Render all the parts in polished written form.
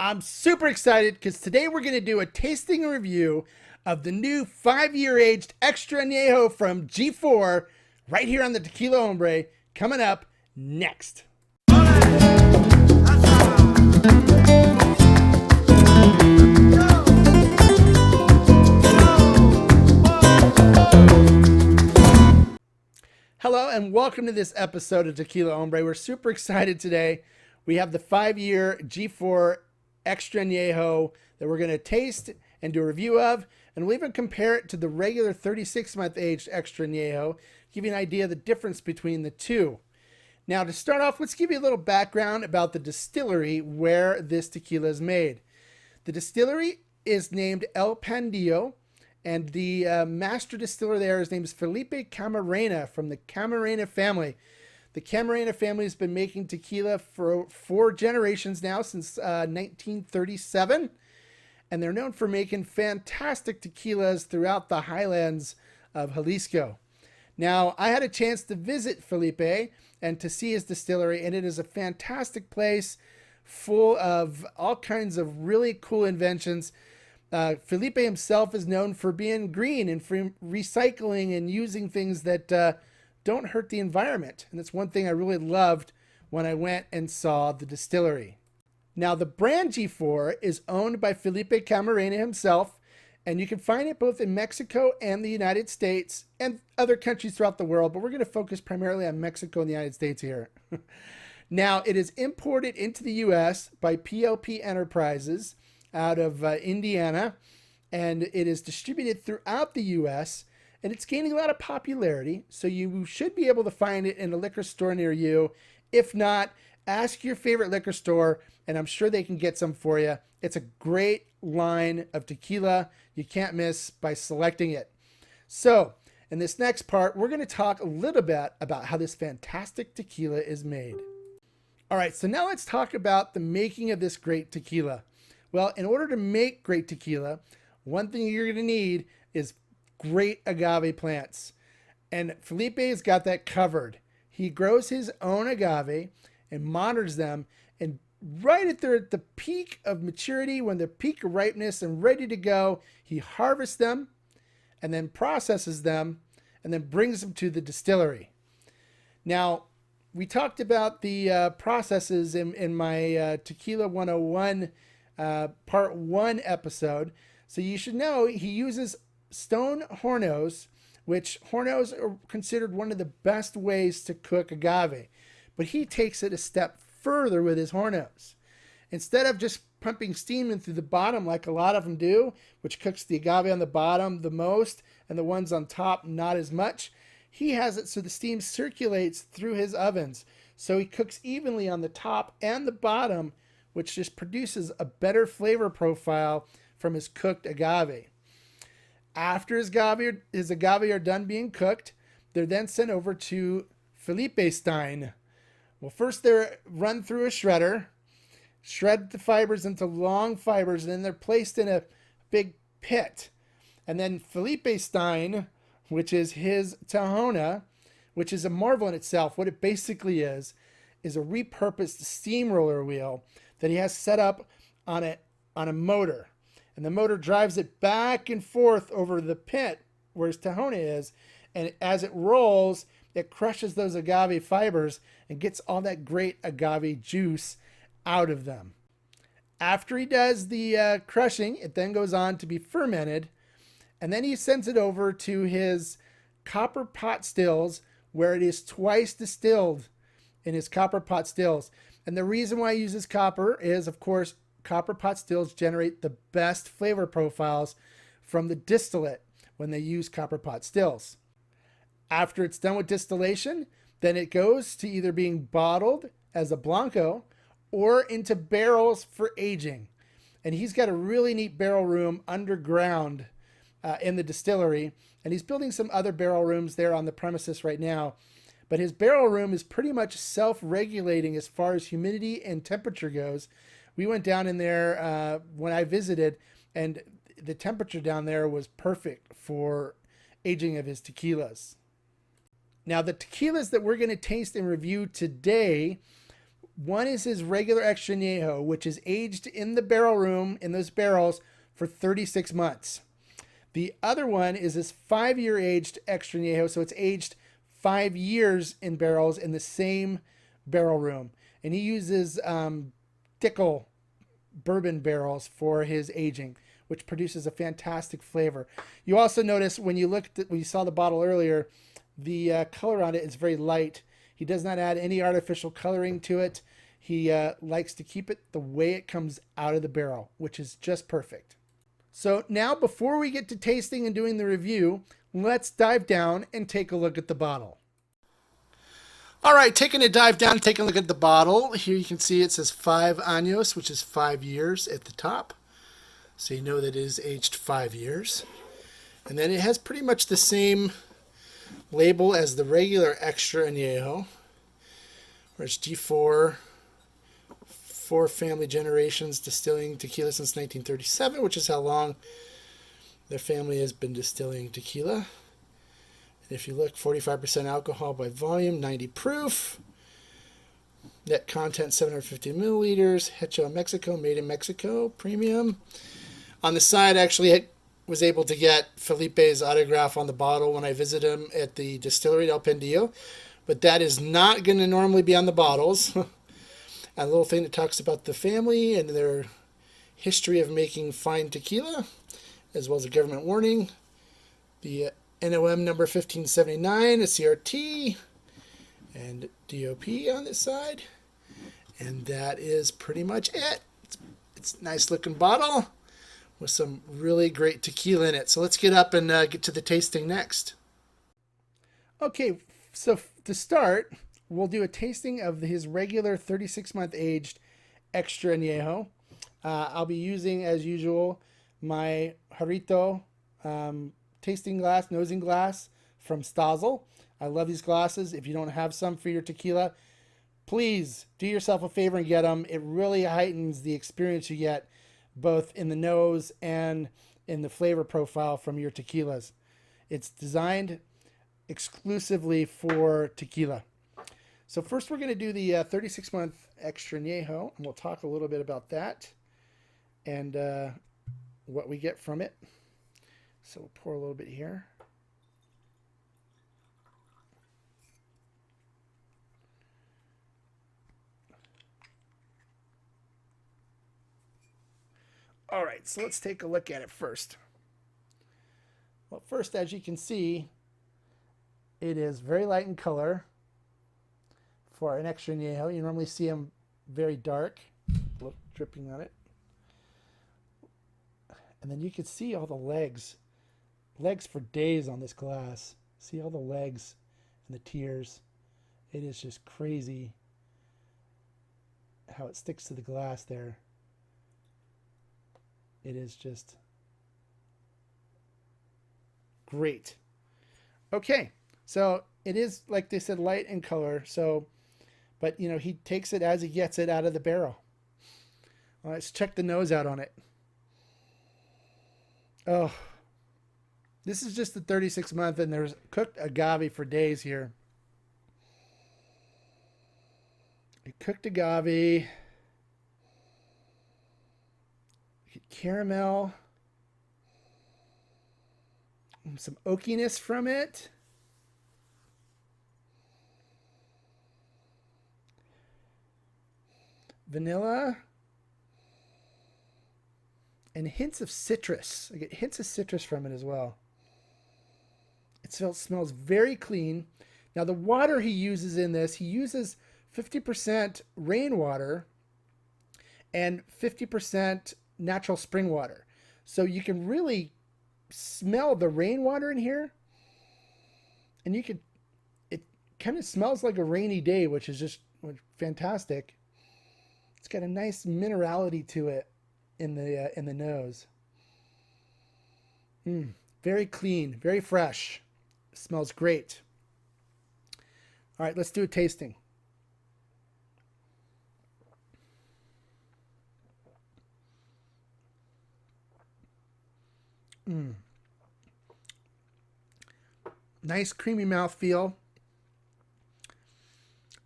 I'm super excited because today we're going to do a tasting review of the new 5-year aged Extra Añejo from G4 right here on the Tequila Hombre, coming up next. Hello and welcome to this episode of Tequila Hombre. We're super excited today. We have the 5-year G4 Extra Añejo that we're going to taste and do a review of, and we'll even compare it to the regular 36-month aged Extra Añejo, give you an idea of the difference between the two. Now, to start off, let's give you a little background about the distillery where this tequila is made. The distillery is named El Pandillo, and the master distiller there, his name is Felipe Camerena from the Camerena family. The Camerena family has been making tequila for 4 generations now, since 1937. And they're known for making fantastic tequilas throughout the highlands of Jalisco. Now, I had a chance to visit Felipe and to see his distillery, and it is a fantastic place full of all kinds of really cool inventions. Felipe himself is known for being green and for recycling and using things that don't hurt the environment. And that's one thing I really loved when I went and saw the distillery. Now, the brand G4 is owned by Felipe Camerena himself, and you can find it both in Mexico and the United States and other countries throughout the world, but we're going to focus primarily on Mexico and the United States here. Now, it is imported into the U.S. by PLP Enterprises out of Indiana, and it is distributed throughout the U.S., and it's gaining a lot of popularity, so you should be able to find it in a liquor store near you. If not, ask your favorite liquor store, and I'm sure they can get some for you. It's a great line of tequila you can't miss by selecting it. So, in this next part, we're going to talk a little bit about how this fantastic tequila is made. All right, so now let's talk about the making of this great tequila. Well, in order to make great tequila, one thing you're going to need is great agave plants. And Felipe has got that covered. He grows his own agave and monitors them. And right at the peak of maturity, when they're peak of ripeness and ready to go, he harvests them and then processes them and then brings them to the distillery. Now, we talked about the processes in my Tequila 101 part 1 episode. So you should know he uses stone hornos, which hornos are considered one of the best ways to cook agave. But he takes it a step further with his hornos. Instead of just pumping steam in through the bottom like a lot of them do, which cooks the agave on the bottom the most and the ones on top not as much, he has it so the steam circulates through his ovens. So he cooks evenly on the top and the bottom, which just produces a better flavor profile from his cooked agave. After his agave are done being cooked, they're then sent over to Felipe Stein. Well, first they're run through a shredder, shred the fibers into long fibers, and then they're placed in a big pit. And then Felipe Stein, which is his tahona, which is a marvel in itself. What it basically is a repurposed steamroller wheel that he has set up on a motor. And the motor drives it back and forth over the pit where his tahona is. And as it rolls, it crushes those agave fibers and gets all that great agave juice out of them. After he does the crushing, it then goes on to be fermented. And then he sends it over to his copper pot stills, where it is twice distilled in his copper pot stills. And the reason why he uses copper is, of course, copper pot stills generate the best flavor profiles from the distillate when they use copper pot stills. After it's done with distillation, then it goes to either being bottled as a Blanco or into barrels for aging. And he's got a really neat barrel room underground in the distillery. And he's building some other barrel rooms there on the premises right now. But his barrel room is pretty much self-regulating as far as humidity and temperature goes. We went down in there when I visited, and the temperature down there was perfect for aging of his tequilas. Now, the tequilas that we're going to taste and review today One is his regular extra añejo, which is aged in the barrel room, in those barrels, for 36 months. The other one is his 5-year aged extra añejo, so it's aged 5 years in barrels in the same barrel room. And he uses Dickel bourbon barrels for his aging, which produces a fantastic flavor. You also notice when you saw the bottle earlier, the color on it is very light. He does not add any artificial coloring to it. He likes to keep it the way it comes out of the barrel, which is just perfect. So now, before we get to tasting and doing the review, let's dive down and take a look at the bottle. All right, taking a dive down, taking a look at the bottle. Here you can see it says 5 años, which is 5 years at the top. So you know that it is aged 5 years. And then it has pretty much the same label as the regular extra añejo, where it's G4, 4 family generations distilling tequila since 1937, which is how long their family has been distilling tequila. And if you look, 45% alcohol by volume, 90 proof. Net content 750 milliliters. Hecho Mexico, made in Mexico, premium. On the side, actually, I was able to get Felipe's autograph on the bottle when I visited him at the distillery at Pandillo, but that is not going to normally be on the bottles. A little thing that talks about the family and their history of making fine tequila, as well as a government warning. The NOM number 1579, a CRT, and DOP on this side. And that is pretty much it. It's a nice looking bottle with some really great tequila in it. So let's get up and get to the tasting next. Okay, so to start, we'll do a tasting of his regular 36-month aged extra añejo. I'll be using, as usual, my Jarrito tasting glass, nosing glass from Stazel. I love these glasses. If you don't have some for your tequila, please do yourself a favor and get them. It really heightens the experience you get, both in the nose and in the flavor profile from your tequilas. It's designed exclusively for tequila. So first we're going to do the 36-month extra añejo, and we'll talk a little bit about that and what we get from it. So we'll pour a little bit here. All right, so let's take a look at it first. Well, first, as you can see, it is very light in color for an extra añejo. You normally see them very dark. Look, dripping on it. And then you can see all the legs for days on this glass. See all the legs and the tears. It is just crazy how it sticks to the glass there. It is just great. Okay, so it is, like they said, light in color. So, but you know, he takes it as he gets it out of the barrel. Let's check the nose out on it. Oh, this is just the 36 month, and there's cooked agave for days here. Cooked agave. Caramel, some oakiness from it. Vanilla. And hints of citrus. I get hints of citrus from it as well. It smells very clean. Now the water he uses in this, he uses 50% rainwater and 50% natural spring water. So you can really smell the rainwater in here. And it kind of smells like a rainy day, which is just fantastic. It's got a nice minerality to it in the nose. Very clean, very fresh. Smells great. All right, let's do a tasting. Nice creamy mouthfeel.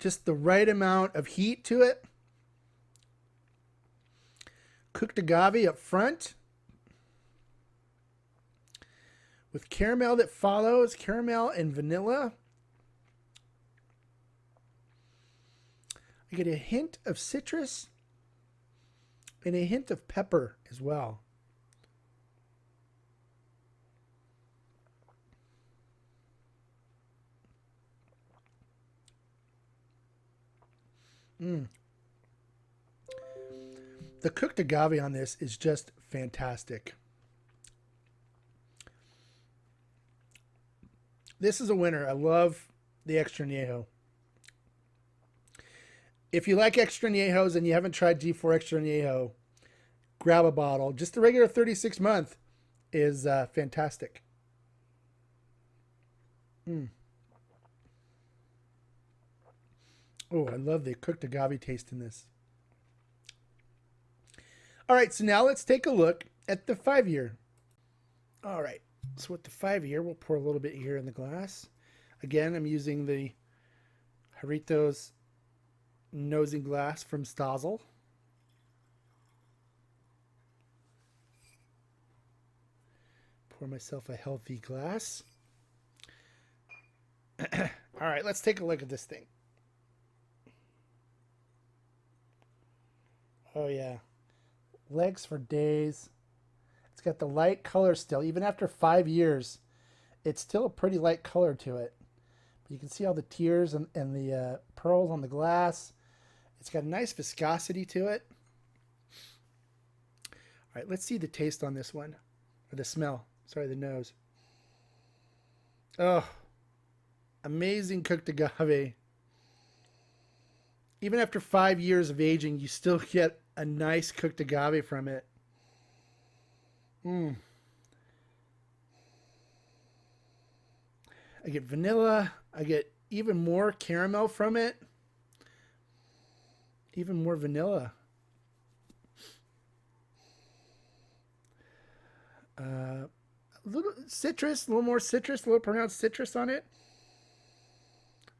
just the right amount of heat to it. Cooked agave up front with caramel that follows, caramel and vanilla. I get a hint of citrus and a hint of pepper as well. The cooked agave on this is just fantastic. This is a winner. I love the extra añejo. If you like extra añejos and you haven't tried G4 extra añejo, grab a bottle. Just the regular 36 month is fantastic. Oh, I love the cooked agave taste in this. All right, so now let's take a look at the 5-year. All right, so with the 5-year, we'll pour a little bit here in the glass. Again, I'm using the Jarritos nosing glass from Stazel. Pour myself a healthy glass. All right, let's take a look at this thing. Oh yeah, legs for days. It's got the light color still, even after 5 years. It's still a pretty light color to it. But you can see all the tears and the pearls on the glass. It's got a nice viscosity to it. All right, let's see the taste on this one, or the smell. Sorry, the nose. Oh, amazing cooked agave. Even after 5 years of aging, you still get a nice cooked agave from it. I get vanilla. I get even more caramel from it. Even more vanilla. A little citrus, a little more citrus, a little pronounced citrus on it.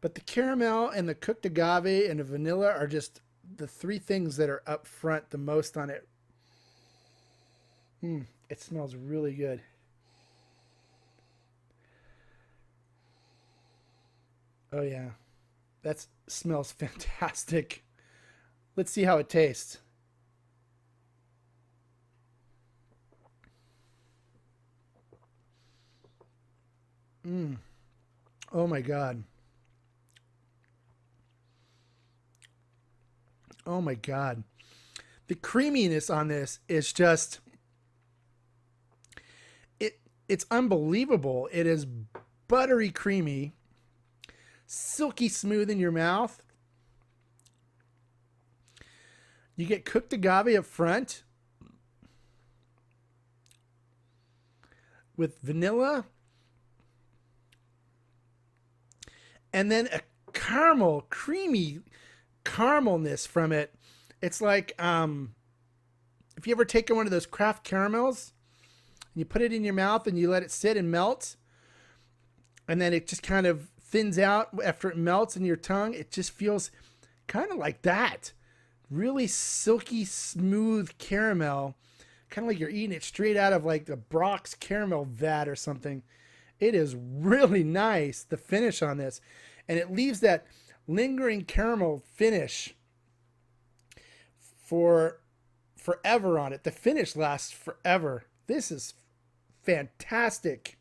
But the caramel and the cooked agave and the vanilla are just the 3 things that are up front the most on it. It smells really good. Oh yeah, that smells fantastic. Let's see how it tastes. Oh my God. Oh my God. The creaminess on this is just, it's unbelievable. It is buttery creamy, silky smooth in your mouth. You get cooked agave up front with vanilla, and then a caramel, creamy caramelness from it. It's like if you ever taken one of those craft caramels and you put it in your mouth and you let it sit and melt, and then it just kind of thins out after it melts in your tongue. It just feels kind of like that. Really silky, smooth caramel, kind of like you're eating it straight out of like the Brock's caramel vat or something. It is really nice, the finish on this, and it leaves that lingering caramel finish for forever on it. The finish lasts forever. This is fantastic.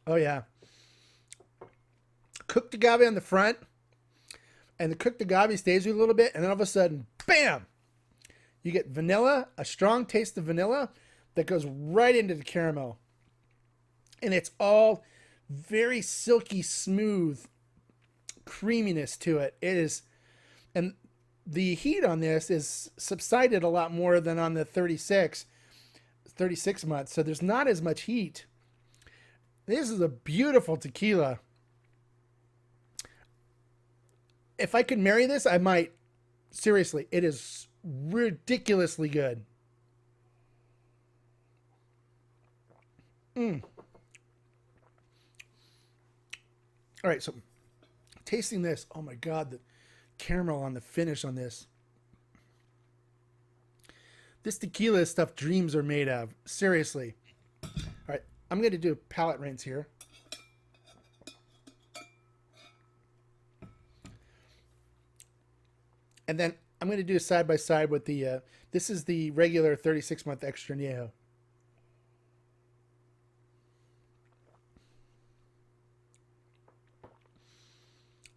Oh yeah. Cooked agave on the front, and the cooked agave stays with you a little bit, and then all of a sudden, bam! You get vanilla, a strong taste of vanilla that goes right into the caramel. And it's all very silky, smooth creaminess to it. It is, and the heat on this is subsided a lot more than on the 36 months. So there's not as much heat. This is a beautiful tequila. If I could marry this, I might. Seriously, it is ridiculously good. All right, so tasting this, oh my God, the caramel on the finish on this. This tequila is stuff dreams are made of. Seriously. All right, I'm going to do a palate rinse here. And then I'm going to do a side by side with the, this is the regular 36-month extra añejo.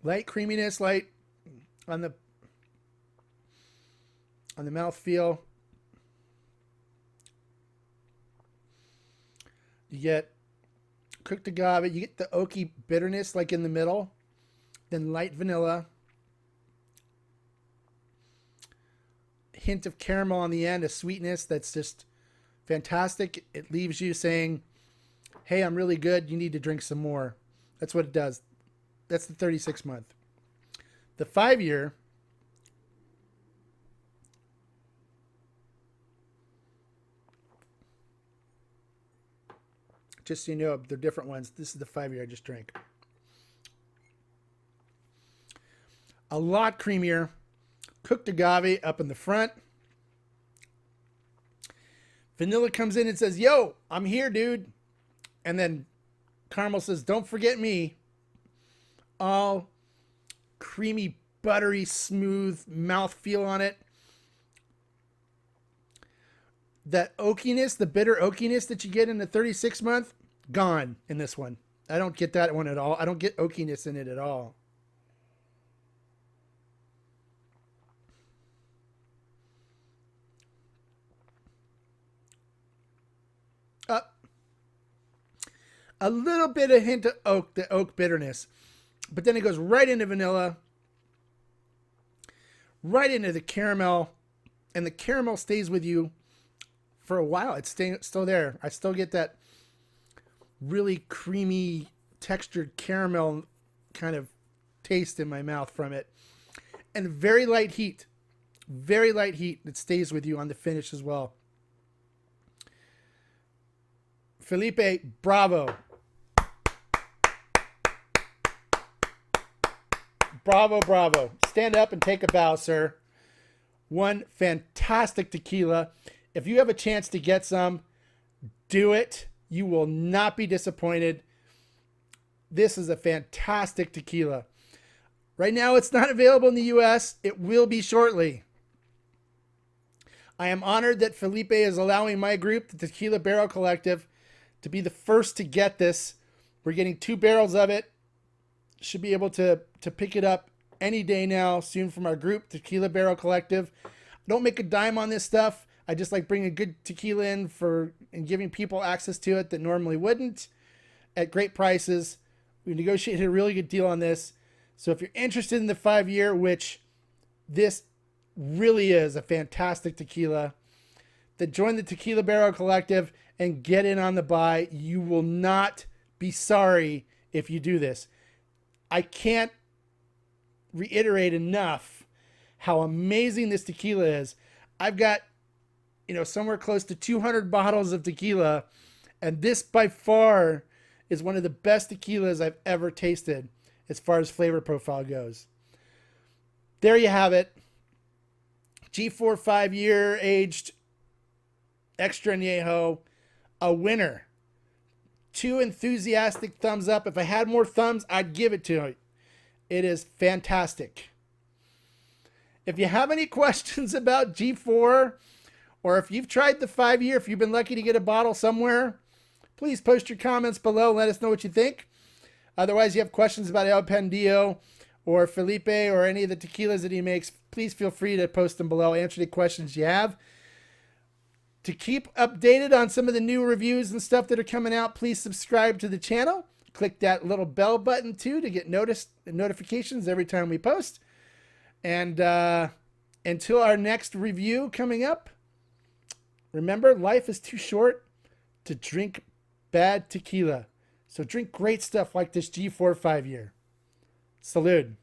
Light creaminess, light on the mouthfeel. You get cooked agave. You get the oaky bitterness like in the middle. Then light vanilla. Hint of caramel on the end, a sweetness that's just fantastic. It leaves you saying, hey, I'm really good. You need to drink some more. That's what it does. That's the 36-month. The 5-year, just so you know, they're different ones. This is the 5-year I just drank. A lot creamier. Cooked agave up in the front. Vanilla comes in and says, yo, I'm here, dude. And then caramel says, don't forget me. All creamy, buttery, smooth mouthfeel on it. That oakiness, the bitter oakiness that you get in the 36-month, gone in this one. I don't get that one at all. I don't get oakiness in it at all. A little bit of hint of oak, the oak bitterness. But then it goes right into vanilla, right into the caramel, and the caramel stays with you for a while. It's still there. I still get that really creamy, textured caramel kind of taste in my mouth from it. And very light heat. Very light heat that stays with you on the finish as well. Felipe, bravo. Bravo, bravo. Stand up and take a bow, sir. One fantastic tequila. If you have a chance to get some, do it. You will not be disappointed. This is a fantastic tequila. Right now, it's not available in the U.S. It will be shortly. I am honored that Felipe is allowing my group, the Tequila Barrel Collective, to be the first to get this. We're getting 2 barrels of it. Should be able to pick it up any day now, soon from our group, Tequila Barrel Collective. I don't make a dime on this stuff. I just like bringing good tequila in and giving people access to it that normally wouldn't at great prices. We negotiated a really good deal on this. So if you're interested in the 5-year, which this really is a fantastic tequila, then join the Tequila Barrel Collective and get in on the buy. You will not be sorry if you do this. I can't reiterate enough how amazing this tequila is. I've got, somewhere close to 200 bottles of tequila, and this by far is one of the best tequilas I've ever tasted as far as flavor profile goes. There you have it. G4 5-year aged extra añejo, a winner. 2 enthusiastic thumbs up. If I had more thumbs, I'd give it to it. It is fantastic. If you have any questions about G4, or if you've tried the 5-year, if you've been lucky to get a bottle somewhere, please post your comments below. Let us know what you think. Otherwise, you have questions about El Pandillo or Felipe or any of the tequilas that he makes, please feel free to post them below. Answer any questions you have. To keep updated on some of the new reviews and stuff that are coming out, please subscribe to the channel. Click that little bell button too to get notifications every time we post. And until our next review coming up, remember, life is too short to drink bad tequila. So drink great stuff like this G4 5-year. Salud.